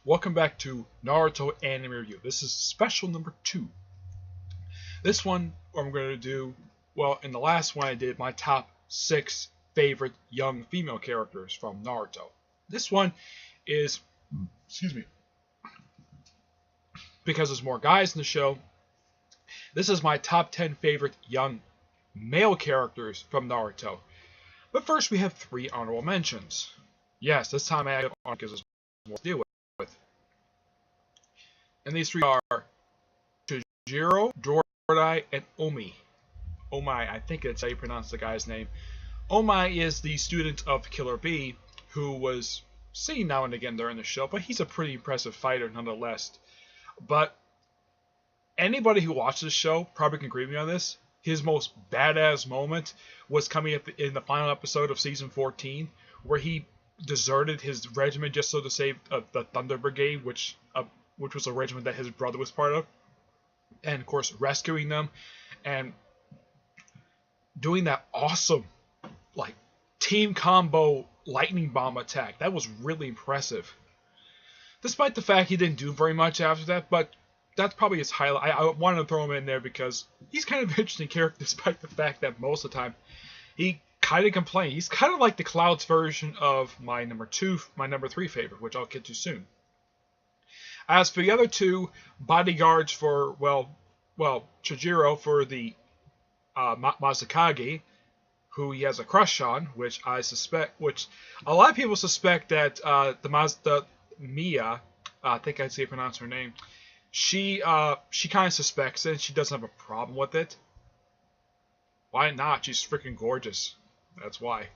Welcome back to Naruto Anime Review. This is special number 2. This one I'm going to do, well, in the last one I did my top 6 favorite young female characters from Naruto. This one is, excuse me, because there's more guys in the show, this is my top 10 favorite young male characters from Naruto. But first we have 3 honorable mentions. Yes, this time I have on because there's more to deal with. And these 3 are Chijiro, Dorai, and Omi. Omai, I think that's how you pronounce the guy's name. Omai is the student of Killer Bee, who was seen now and again during the show, but he's a pretty impressive fighter nonetheless. But anybody who watches the show probably can agree with me on this. His most badass moment was coming in the final episode of season 14, where he deserted his regiment just so to save the Thunder Brigade, which was a regiment that his brother was part of, and of course rescuing them and doing that awesome team combo lightning bomb attack. That was really impressive. Despite the fact he didn't do very much after that, but that's probably his highlight. I wanted to throw him in there because he's kind of an interesting character, despite the fact that most of the time he kind of complains. He's kind of like the Cloud's version of my number 3 favorite, which I'll get to soon. As for the other 2 bodyguards for, Chijiro for the Mazakage, who he has a crush on, which a lot of people suspect that the Mia, I think I'd say pronounce her name, she kind of suspects it, and she doesn't have a problem with it. Why not? She's freaking gorgeous. That's why.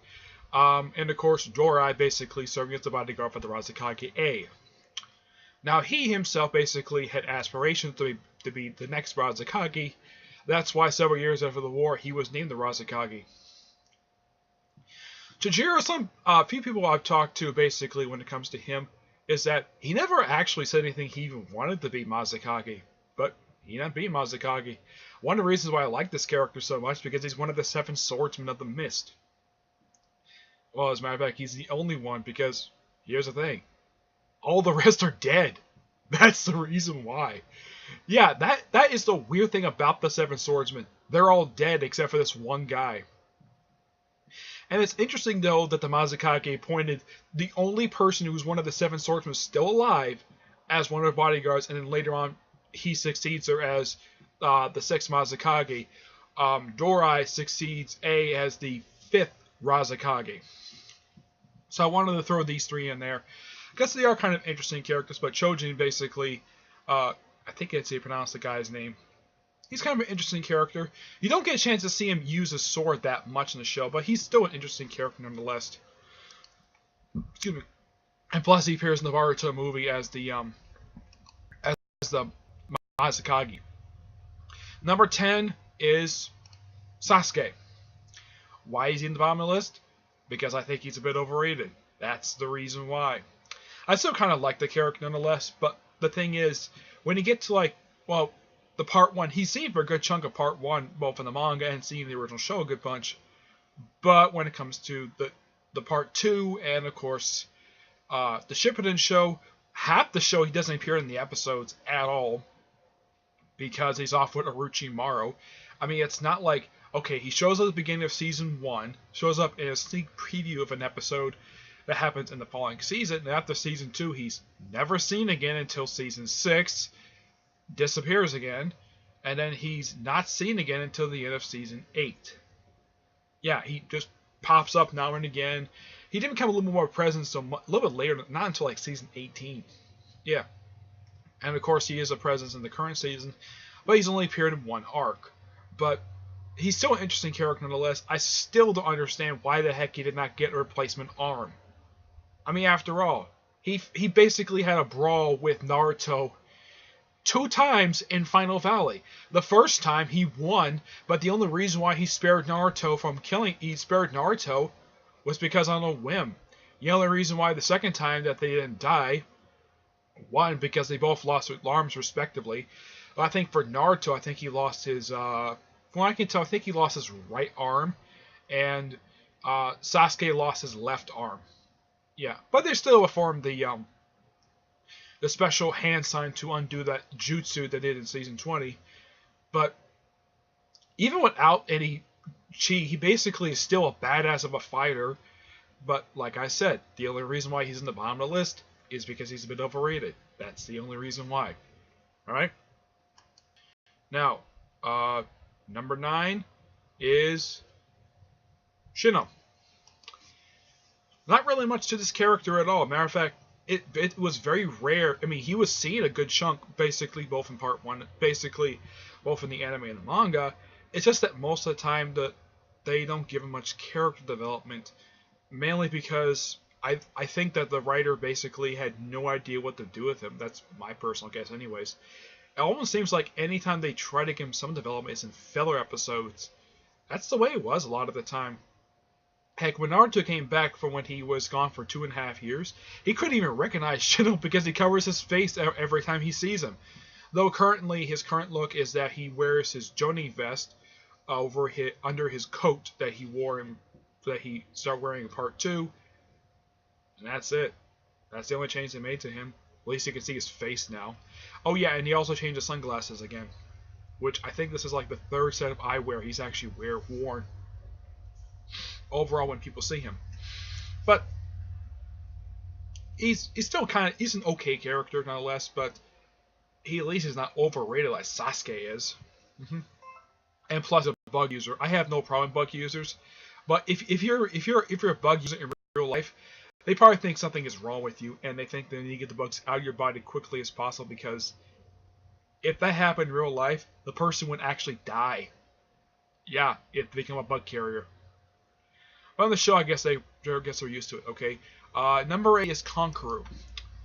And of course, Dorai basically serving as the bodyguard for the Razakage A. Now, he himself basically had aspirations to be the next Razakage. That's why several years after the war, he was named the Razakage. Chijiro, a few people I've talked to basically when it comes to him, is that he never actually said anything he even wanted to be Mazakage, but he ended up being Mazakage. One of the reasons why I like this character so much is because he's one of the 7 swordsmen of the mist. Well, as a matter of fact, he's the only one because, here's the thing, all the rest are dead. That's the reason why. Yeah, that is the weird thing about the 7 swordsmen. They're all dead except for this one guy. And it's interesting, though, that the Mazakage appointed the only person who's one of the 7 swordsmen still alive as one of their bodyguards, and then later on he succeeds her as the 6th Mazakage. Dorai succeeds A as the 5th Razakage. So I wanted to throw these 3 in there. I guess they are kind of interesting characters, but Chojin basically, I think I'd say pronounce the guy's name. He's kind of an interesting character. You don't get a chance to see him use his sword that much in the show, but he's still an interesting character nonetheless. Excuse me. And plus, he appears in the Naruto movie as the Mazakage. Number 10 is Sasuke. Why is he in the bottom of the list? Because I think he's a bit overrated. That's the reason why. I still kind of like the character nonetheless, but the thing is, when you get to the part 1, he's seen for a good chunk of part 1, both in the manga and seeing the original show a good bunch. But when it comes to the part 2, and of course, the Shippuden show, half the show he doesn't appear in the episodes at all, because he's off with Orochimaru. I mean, it's not like, okay, he shows up at the beginning of season 1, shows up in a sneak preview of an episode that happens in the following season, and after season 2, he's never seen again until season 6, disappears again, and then he's not seen again until the end of season 8. Yeah, he just pops up now and again. He did become a little more present a little bit later, not until season 18. Yeah. And of course he is a presence in the current season, but he's only appeared in 1 arc. But he's still an interesting character nonetheless. I still don't understand why the heck he did not get a replacement arm. I mean, after all, he basically had a brawl with Naruto 2 times in Final Valley. The first time he won, but the only reason why he spared Naruto was because on a whim. The only reason why the second time that they didn't die, 1, because they both lost their arms respectively. But I think for Naruto, I think he lost his, from what I can tell, I think he lost his right arm, and Sasuke lost his left arm. Yeah, but they still formed the the special hand sign to undo that jutsu they did in season 20. But even without any chi, he basically is still a badass of a fighter. But like I said, the only reason why he's in the bottom of the list is because he's a bit overrated. That's the only reason why. Alright? Now, number 9 is Shino. Not really much to this character at all. Matter of fact, it was very rare. I mean, he was seen a good chunk, basically, both in part 1, basically, both in the anime and the manga. It's just that most of the time they don't give him much character development, mainly because I think that the writer basically had no idea what to do with him. That's my personal guess anyways. It almost seems like anytime they try to give him some development, it's in filler episodes. That's the way it was a lot of the time. Heck, when Naruto came back from when he was gone for 2.5 years, he couldn't even recognize Shino because he covers his face every time he sees him. Though currently, his current look is that he wears his Jonin vest under his coat that he started wearing in part 2. And that's it. That's the only change they made to him. At least you can see his face now. Oh yeah, and he also changed his sunglasses again. Which I think this is like the 3rd set of eyewear he's actually worn overall when people see him. But he's still he's an okay character nonetheless, but he at least is not overrated like Sasuke is. And plus a bug user. I have no problem with bug users, but if you're a bug user in real life, they probably think something is wrong with you, and they think they need to get the bugs out of your body quickly as possible, because if that happened in real life, the person would actually die. Yeah, if they become a bug carrier. But on the show, I guess they're used to it. Okay, number 8 is Kankuro,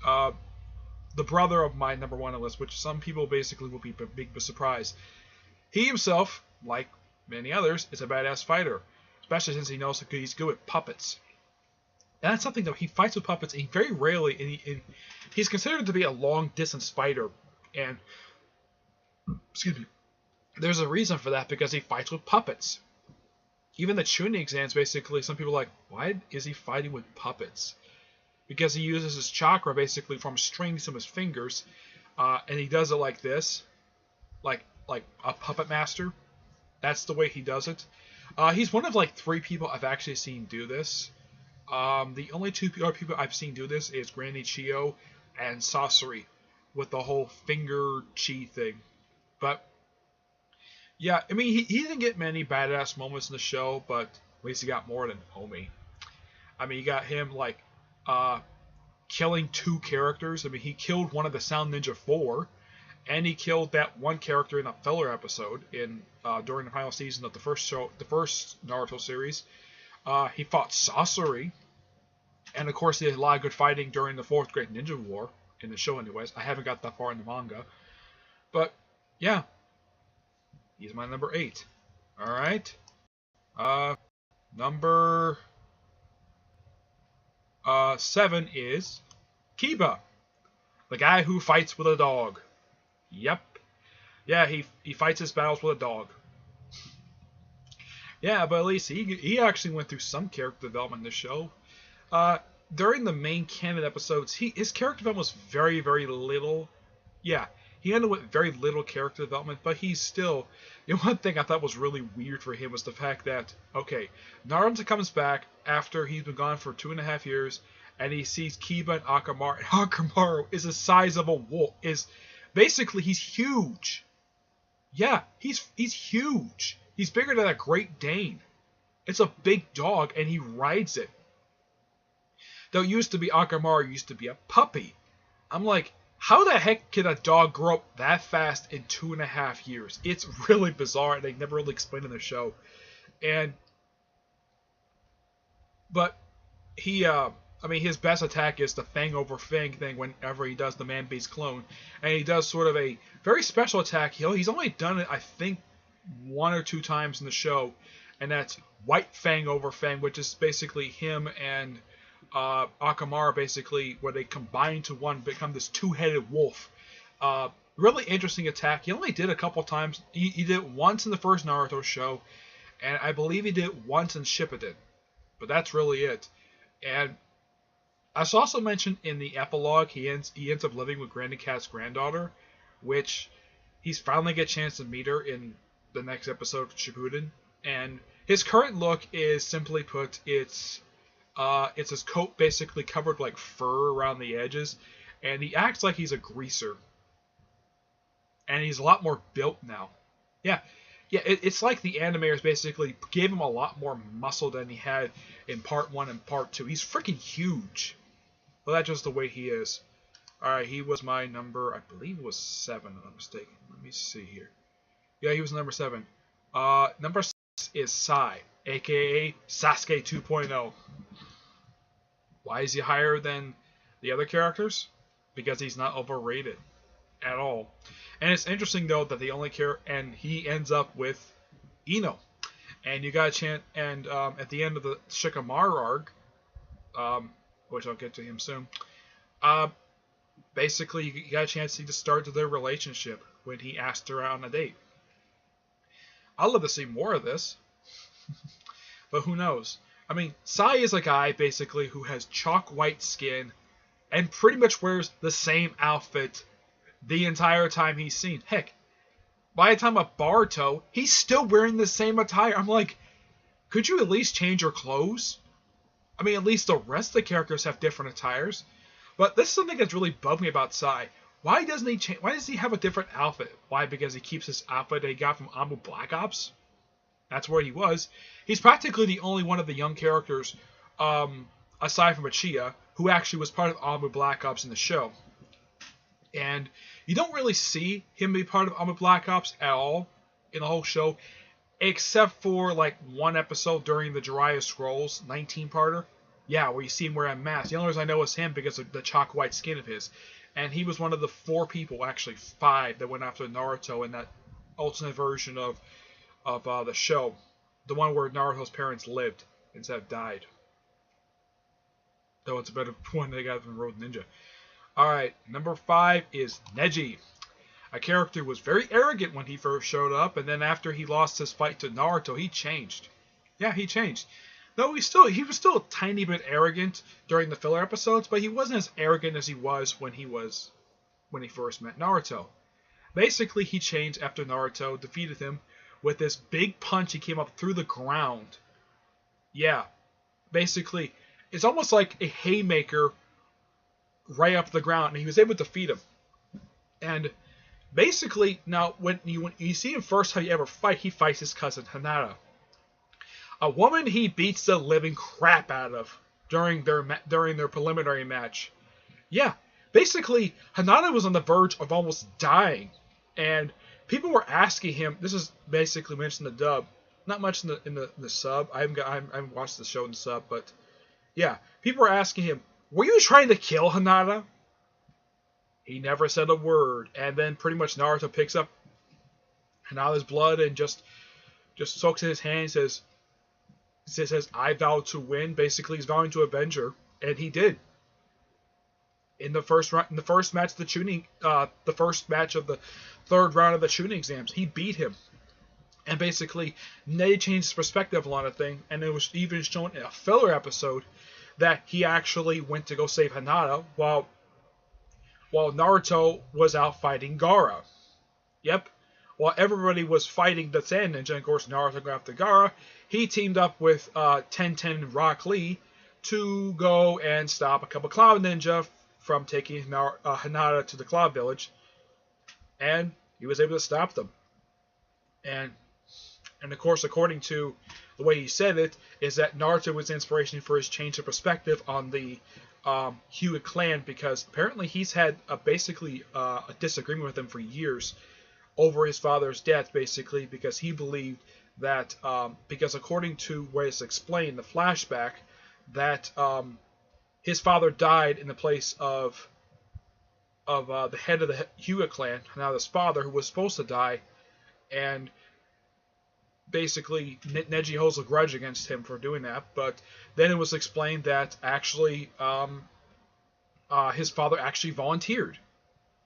the brother of my number 1 on the list, which some people basically will be big surprised. He himself, like many others, is a badass fighter, especially since he knows he's good with puppets. And that's something that he fights with puppets, and very rarely, and he's considered to be a long-distance fighter, and, excuse me, there's a reason for that, because he fights with puppets. Even the Chunin exams, basically, some people are like, why is he fighting with puppets? Because he uses his chakra, basically, from strings from his fingers, and he does it like this, like a puppet master. That's the way he does it. He's one of, like, 3 people I've actually seen do this. The only 2 other people I've seen do this is Granny Chio and Sasori with the whole finger chi thing. But yeah, I mean, he didn't get many badass moments in the show, but at least he got more than Homie. I mean, you got him like killing 2 characters. I mean, he killed one of the Sound Ninja 4, and he killed that one character in a filler episode during the final season of the first Naruto series. He fought Sasori, and of course he had a lot of good fighting during the 4th Great Ninja War, in the show anyways. I haven't got that far in the manga. But, yeah. He's my number 8. Alright. Number 7 is Kiba, the guy who fights with a dog. Yep. Yeah, he fights his battles with a dog. Yeah, but at least he actually went through some character development in the show. During the main canon episodes, his character development was very, very little. Yeah, he ended with very little character development, but he's still... You know, one thing I thought was really weird for him was the fact that, okay, Naruto comes back after he's been gone for 2.5 years, and he sees Kiba and Akamaru. And Akamaru is the size of a wolf. Basically, he's huge. Yeah, he's huge. He's bigger than a Great Dane. It's a big dog, and he rides it. Though Akamaru used to be a puppy. I'm like, how the heck can a dog grow up that fast in 2.5 years? It's really bizarre, and they never really explained in the show. But he, I mean, his best attack is the Fang over Fang thing whenever he does the man-based clone. And he does sort of a very special attack. He's only done it, I think, 1 or 2 times in the show. And that's White Fang over Fang, which is basically him and Akamaru, basically, where they combine to one, become this 2-headed wolf. Really interesting attack. He only did a couple times. He did it once in the first Naruto show, and I believe he did it once in Shippuden. But that's really it. And As also mentioned in the epilogue, he ends up living with Granny Cat's granddaughter, which he's finally get a chance to meet her in the next episode of Shippuden. And his current look is, simply put, it's his coat basically covered like fur around the edges, and he acts like he's a greaser. And he's a lot more built now. Yeah, it's like the animators basically gave him a lot more muscle than he had in part 1 and part 2. He's freaking huge. Well, that's just the way he is. Alright, he was my number, I believe it was 7, if I'm not mistaken. Let me see here. Yeah, he was number 7. Number 6 is Sai, aka Sasuke 2.0. Why is he higher than the other characters? Because he's not overrated at all. And it's interesting, though, that the only and he ends up with Ino. And you got a chance, and at the end of the Shikamaru arc, which I'll get to him soon, basically you got a chance to start their relationship when he asked her out on a date. I'd love to see more of this, but who knows? I mean, Sai is a guy basically who has chalk white skin and pretty much wears the same outfit the entire time he's seen. Heck, by the time of Baruto, he's still wearing the same attire. I'm like, could you at least change your clothes? I mean, at least the rest of the characters have different attires. But this is something that's really bugged me about Sai. Why doesn't he change? Why does he have a different outfit? Why? Because he keeps his outfit that he got from Amu Black Ops? That's where he was. He's practically the only one of the young characters, aside from Uchiha, who actually was part of Amu Black Ops in the show. And you don't really see him be part of Amu Black Ops at all in the whole show, except for like one episode during the Jiraiya Scrolls 19-parter. Yeah, where you see him wearing a mask. The only reason I know is him because of the chalk white skin of his. And he was one of the 4 people, actually 5, that went after Naruto in that alternate version of the show. The one where Naruto's parents lived instead of died. Though it's a better one they got from Road Ninja. Alright, number 5 is Neji. A character who was very arrogant when he first showed up, and then after he lost his fight to Naruto, he changed. Yeah, he changed. Though he was still a tiny bit arrogant during the filler episodes, but he wasn't as arrogant as he was when he first met Naruto. Basically, he changed after Naruto defeated him with this big punch he came up through the ground. Yeah, basically, it's almost like a haymaker right up the ground, and he was able to defeat him. And basically, now when you see him first how you ever fight, he fights his cousin Hinata, a woman he beats the living crap out of during their preliminary match. Yeah, basically, Hinata was on the verge of almost dying, and people were asking him. This is basically mentioned in the dub, not much in the sub. I haven't watched the show in the sub, but yeah, people were asking him, "Were you trying to kill Hinata?" He never said a word, and then pretty much Naruto picks up Hinata's blood and just soaks in his hand and says, "I vow to win." Basically, he's vowing to avenge her, and he did. In the first match of the Chunin, the first match of the 3rd round of the Chunin exams, he beat him, and basically Neji changed his perspective on a lot of things, and it was even shown in a filler episode that he actually went to go save Hinata while Naruto was out fighting Gaara. Yep. While everybody was fighting the Sand Ninja, and of course Naruto got after Gaara, he teamed up with Tenten Rock Lee to go and stop a couple Cloud Ninja from taking Hinata to the Cloud Village, and he was able to stop them. And of course, according to the way he said it, is that Naruto was inspiration for his change of perspective on the Hyuga clan, because apparently he's had basically a disagreement with them for years over his father's death, basically because he believed that, because according to what is explained in the flashback, that his father died in the place of the head of the Hyuga clan, Hinata's father, who was supposed to die, and basically Neji holds a grudge against him for doing that. But then it was explained that actually his father actually volunteered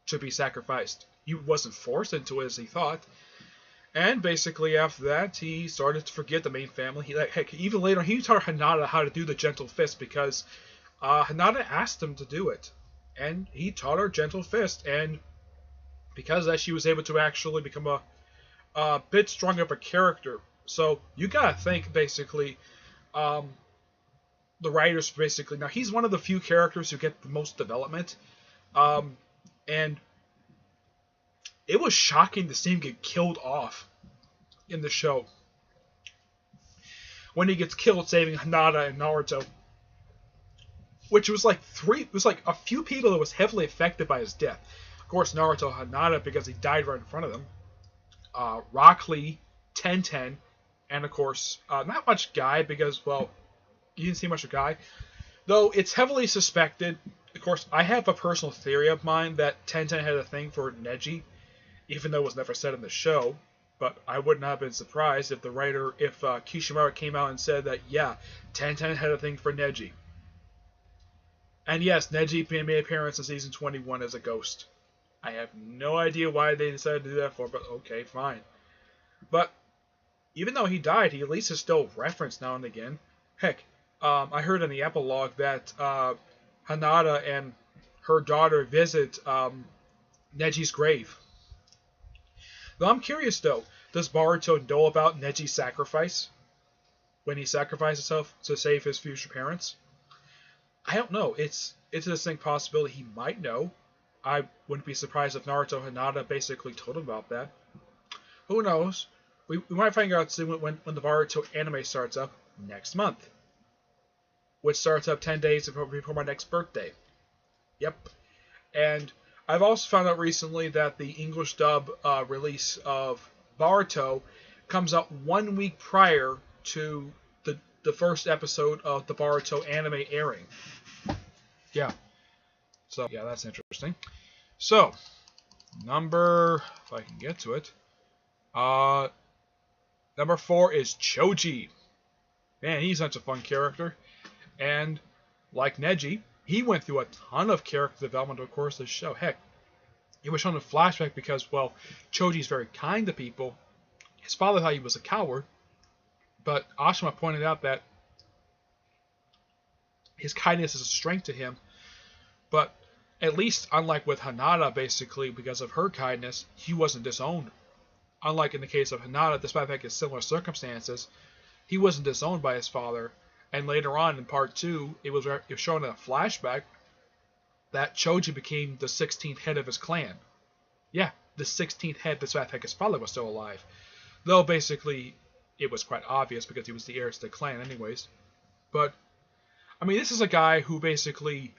to be sacrificed. He wasn't forced into it as he thought. And basically after that, he started to forget the main family. Heck, even later, he taught Hinata how to do the gentle fist, because Hinata asked him to do it, and he taught her Gentle Fist, and because of that, she was able to actually become a bit stronger of a character. So you gotta think, basically, um, the writers basically. Now he's one of the few characters who get the most development, and it was shocking to see him get killed off in the show. When he gets killed saving Hinata and Naruto, which was like a few people that was heavily affected by his death. Of course, Naruto Hinata because he died right in front of them. Rock Lee, Ten, and of course, not much Guy because, well, you didn't see much of Guy. Though it's heavily suspected, of course, I have a personal theory of mine that Ten had a thing for Neji, even though it was never said in the show. But I would not have been surprised if Kishimoto came out and said that, yeah, Ten had a thing for Neji. And yes, Neji made an appearance in season 21 as a ghost. I have no idea why they decided to do that for, but okay, fine. But even though he died, he at least is still referenced now and again. Heck, I heard in the epilogue that Hinata and her daughter visit Neji's grave. Though I'm curious though, does Boruto know about Neji's sacrifice? When he sacrificed himself to save his future parents? I don't know. It's a distinct possibility he might know. I wouldn't be surprised if Naruto Hinata basically told him about that. Who knows? We might find out soon when the Naruto anime starts up next month. Which starts up 10 days before my next birthday. Yep. And I've also found out recently that the English dub release of Naruto comes out 1 week prior to the first episode of the Naruto anime airing. Yeah. So, yeah, that's interesting. So, if I can get to it. Number 4 is Choji. Man, he's such a fun character. And, like Neji, he went through a ton of character development over the course of the show. Heck, it was shown in flashback because, well, Choji's very kind to people. His father thought he was a coward. But Ashima pointed out that his kindness is a strength to him. But at least, unlike with Hinata, basically, because of her kindness, he wasn't disowned. Unlike in the case of Hinata, despite the fact of similar circumstances, he wasn't disowned by his father. And later on, in part 2, it was shown in a flashback that Choji became the 16th head of his clan. Yeah, the 16th head, despite the fact his father was still alive. Though, basically, it was quite obvious because he was the heir to the clan anyways. But, I mean, this is a guy who basically,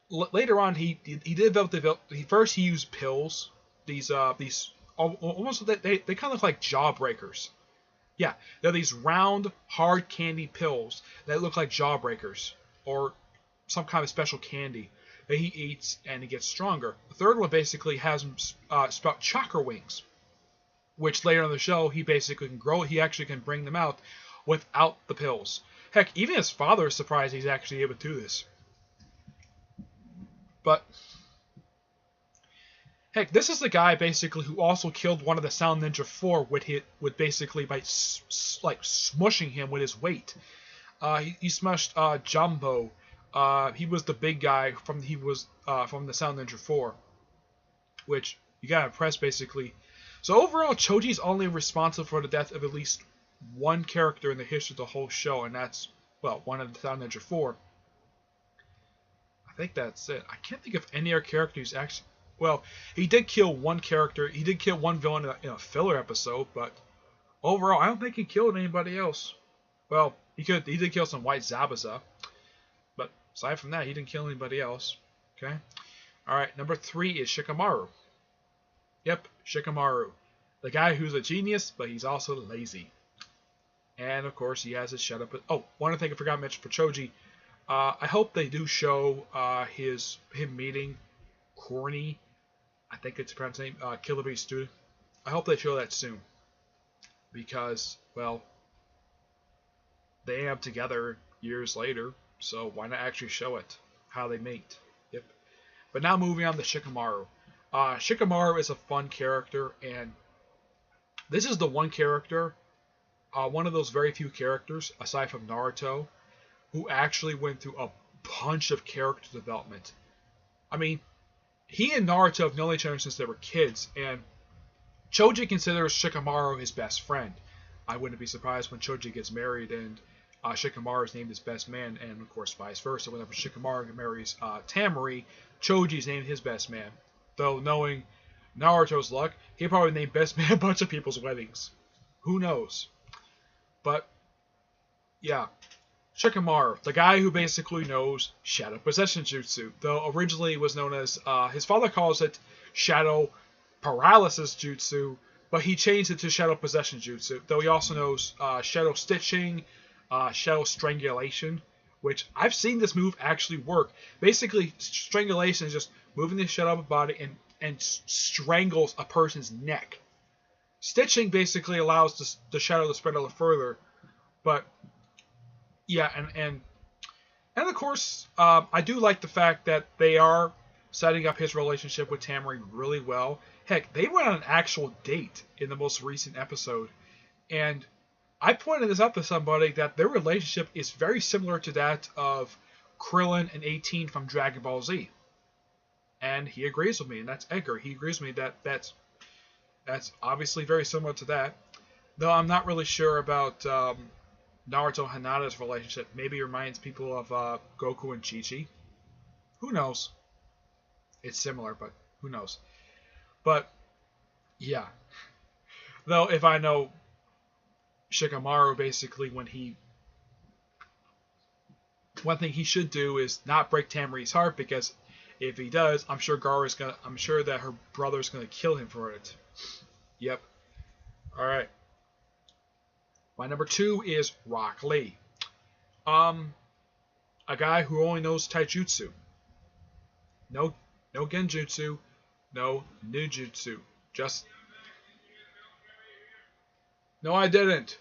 later on, he developed, first he used pills, these almost, they kind of look like jawbreakers. Yeah, they're these round, hard candy pills that look like jawbreakers, or some kind of special candy that he eats and he gets stronger. The third one basically has him sprout chakra wings, which later in the show he basically can grow. He actually can bring them out without the pills. Heck, even his father is surprised he's actually able to do this. But heck, this is the guy basically who also killed one of the Sound Ninja 4 with basically by smushing him with his weight. He smushed Jumbo. He was the big guy from the Sound Ninja 4, which you gotta impress basically. So overall, Choji's only responsible for the death of at least one character in the history of the whole show, and that's, well, one of the Sound Ninja 4. I think that's it. I can't think of any other character who's actually... Well, he did kill one character. He did kill one villain in a filler episode, but overall, I don't think he killed anybody else. Well, he did kill some white Zabuza, but aside from that, he didn't kill anybody else. Okay? Alright, number 3 is Shikamaru. Yep, Shikamaru. The guy who's a genius, but he's also lazy. And, of course, he has his shut up... Oh, one other thing I forgot to mention for Choji. I hope they do show him meeting Corny. I think it's pronounced name, Killer Bee's student. I hope they show that soon. Because, well, they end up together years later, so why not actually show it? How they mate. Yep. But now moving on to Shikamaru. Shikamaru is a fun character, and this is the one character, one of those very few characters, aside from Naruto, who actually went through a bunch of character development. I mean, he and Naruto have known each other since they were kids, and Choji considers Shikamaru his best friend. I wouldn't be surprised when Choji gets married and Shikamaru is named his best man, and of course vice versa. Whenever Shikamaru marries Tamari, Choji is named his best man. Though knowing Naruto's luck, he probably named best man a bunch of people's weddings. Who knows? But yeah, Shikamaru, the guy who basically knows Shadow Possession Jutsu, though originally it was known as, his father calls it Shadow Paralysis Jutsu, but he changed it to Shadow Possession Jutsu, though he also knows Shadow Stitching, Shadow Strangulation, which I've seen this move actually work. Basically, strangulation is just moving the shadow of a body and strangles a person's neck. Stitching basically allows the shadow to spread a little further, but yeah, and of course, I do like the fact that they are setting up his relationship with Tamari really well. Heck, they went on an actual date in the most recent episode, and I pointed this out to somebody that their relationship is very similar to that of Krillin and 18 from Dragon Ball Z. And he agrees with me, and that's Edgar. He agrees with me that that's obviously very similar to that. Though I'm not really sure about Naruto and Hinata's relationship. Maybe it reminds people of Goku and Chi-Chi. Who knows? It's similar, but who knows? But, yeah. Though, if I know Shikamaru, basically, one thing he should do is not break Tamari's heart, because if he does, I'm sure that her brother's gonna kill him for it. Yep. Alright. My number 2 is Rock Lee. A guy who only knows Taijutsu. No Genjutsu, no Ninjutsu. Just... No, I didn't.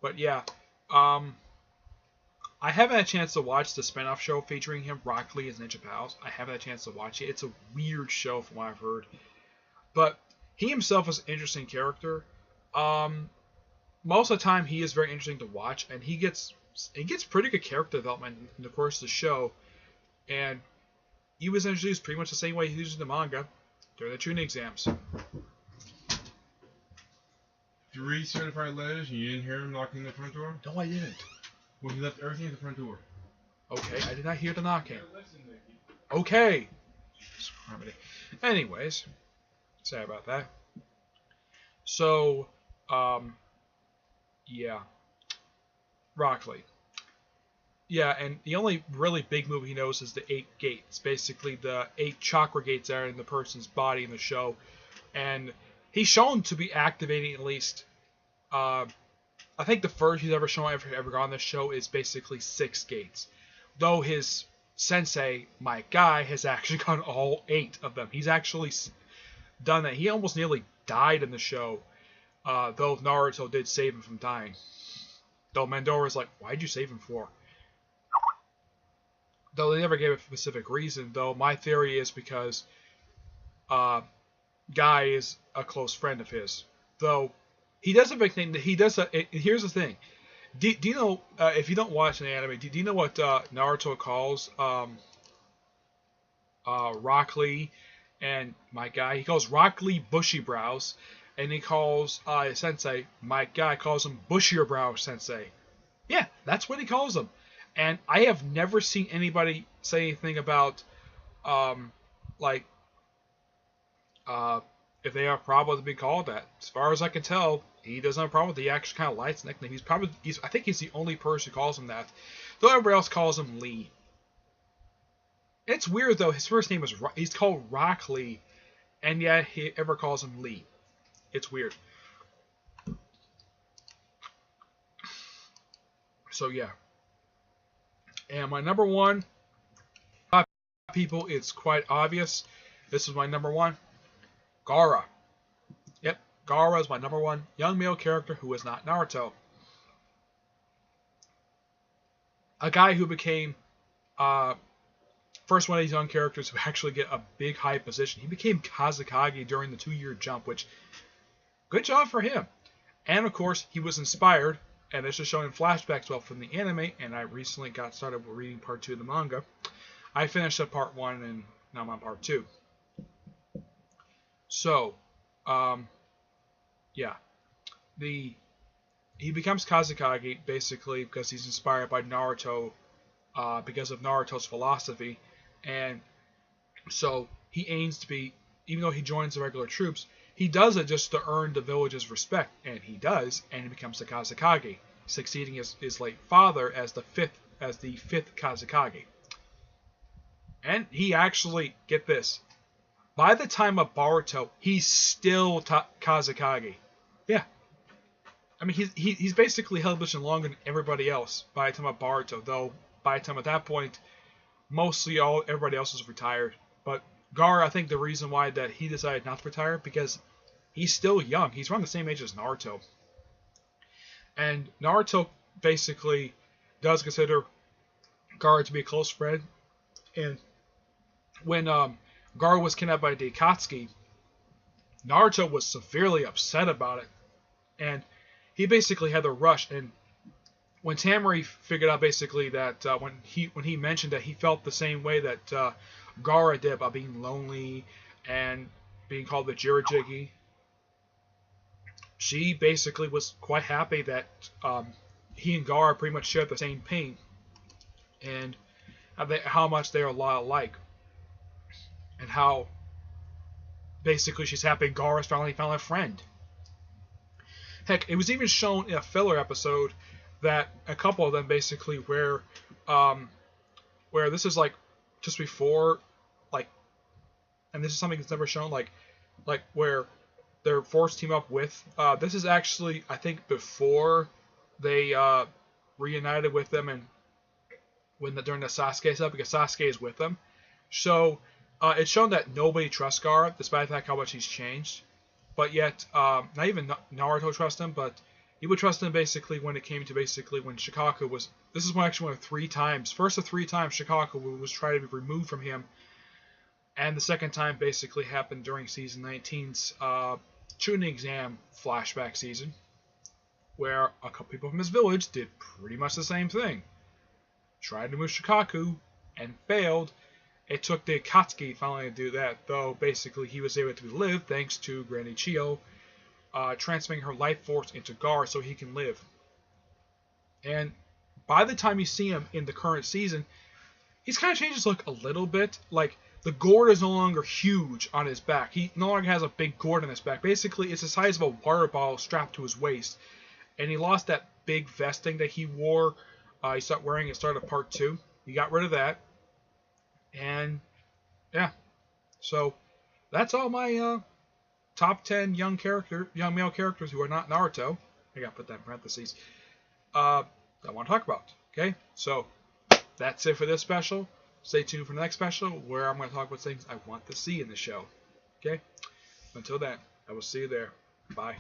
But yeah, I haven't had a chance to watch the spinoff show featuring him, Rock Lee as Ninja Pals. I haven't had a chance to watch it. It's a weird show from what I've heard. But he himself is an interesting character. Most of the time he is very interesting to watch, and he gets pretty good character development in the course of the show. And he was introduced pretty much the same way he was in the manga during the tuning exams. Did you read certified letters and you didn't hear him knocking the front door? No, I didn't. Well, he left everything at the front door. Okay, I did not hear the knocking. Okay. Anyways, sorry about that. So, yeah. Rock Lee. Yeah, and the only really big move he knows is the 8 gates. Basically, the 8 chakra gates that are in the person's body in the show. And he's shown to be activating at least, I think the first he's ever shown ever gone on this show is basically 6 gates. Though his sensei, my guy, has actually gotten all 8 of them. He's actually done that. He almost nearly died in the show, though Naruto did save him from dying. Though Mandora's like, why'd you save him for? Though they never gave a specific reason, though my theory is because Guy is a close friend of his. Though he does a big thing. Here's the thing. Do you know, if you don't watch an anime, do you know what Naruto calls Rock Lee and my guy? He calls Rock Lee bushy brows, and he calls his sensei, my guy, calls him bushier brow sensei. Yeah, that's what he calls him. And I have never seen anybody say anything about, if they have a problem with being called that. As far as I can tell, he doesn't have a problem with it. He actually kind of likes the nickname. I think he's the only person who calls him that. Though everybody else calls him Lee. It's weird, though. His first name is, he's called Rock Lee, and yet he ever calls him Lee. It's weird. So, yeah. And my number 1, people, it's quite obvious. This is my number 1. Gaara. Yep, Gaara is my number 1 young male character who is not Naruto. A guy who became first one of these young characters who actually get a big high position. He became Kazekage during the 2-year jump, which, good job for him. And of course, he was inspired and this is shown in flashbacks well from the anime, and I recently got started reading part 2 of the manga. I finished up part 1, and now I'm on part 2. So, yeah. He becomes Kazekage, basically, because he's inspired by Naruto, because of Naruto's philosophy, and so he aims to be, even though he joins the regular troops, he does it just to earn the village's respect, and he does, and he becomes the Kazekage, succeeding his late father as the fifth Kazekage. And he actually, get this, by the time of Boruto, he's still Kazekage. Yeah. I mean, he's basically held position longer than everybody else by the time of Boruto, though by the time at that point, mostly everybody else is retired. But Gar, I think the reason why that he decided not to retire, because he's still young. He's around the same age as Naruto. And Naruto basically does consider Gar to be a close friend. And when Gar was kidnapped by the Akatsuki, Naruto was severely upset about it. And he basically had to rush. And when Tamari figured out basically that when he mentioned that he felt the same way that Gaara did about being lonely and being called the Jirajigi, she basically was quite happy that he and Gaara pretty much shared the same pain and how much they are a lot alike, and how basically she's happy Gaara's finally found a friend. Heck, it was even shown in a filler episode that a couple of them basically where this is like just before, like, and this is something that's never shown, like where they're forced to team up with. This is actually, I think, before they reunited with them, and during the Sasuke stuff, because Sasuke is with them. So it's shown that nobody trusts Gaara, despite the fact how much he's changed. But yet, not even Naruto trusts him, but he would trust him basically when it came to basically when Shikaku was. This is actually one of 3 times. First of 3 times Shikaku was tried to be removed from him, and the second time basically happened during season 19's Chunin exam flashback season, where a couple people from his village did pretty much the same thing. Tried to move Shikaku and failed. It took the Akatsuki finally to do that, though basically he was able to live thanks to Granny Chiyo transferring her life force into Gar so he can live. And by the time you see him in the current season, he's kind of changed his look a little bit. Like, the gourd is no longer huge on his back. He no longer has a big gourd on his back. Basically, it's the size of a water bottle strapped to his waist. And he lost that big vesting that he wore. He started wearing at the start of part 2. He got rid of that. And, yeah. So, that's all my top 10 young male characters who are not Naruto. I gotta put that in parentheses. I want to talk about. Okay? So, that's it for this special. Stay tuned for the next special, where I'm going to talk about things I want to see in the show. Okay? Until then, I will see you there. Bye.